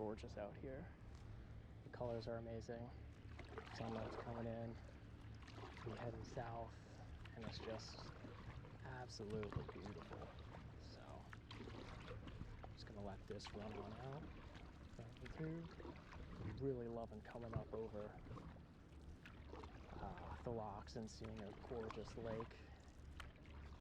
gorgeous out here. The colors are amazing. Sunlight's coming in. We're heading south, and it's just absolutely beautiful. So I'm just gonna let this run on out. I'm really loving coming up over the rocks and seeing a gorgeous lake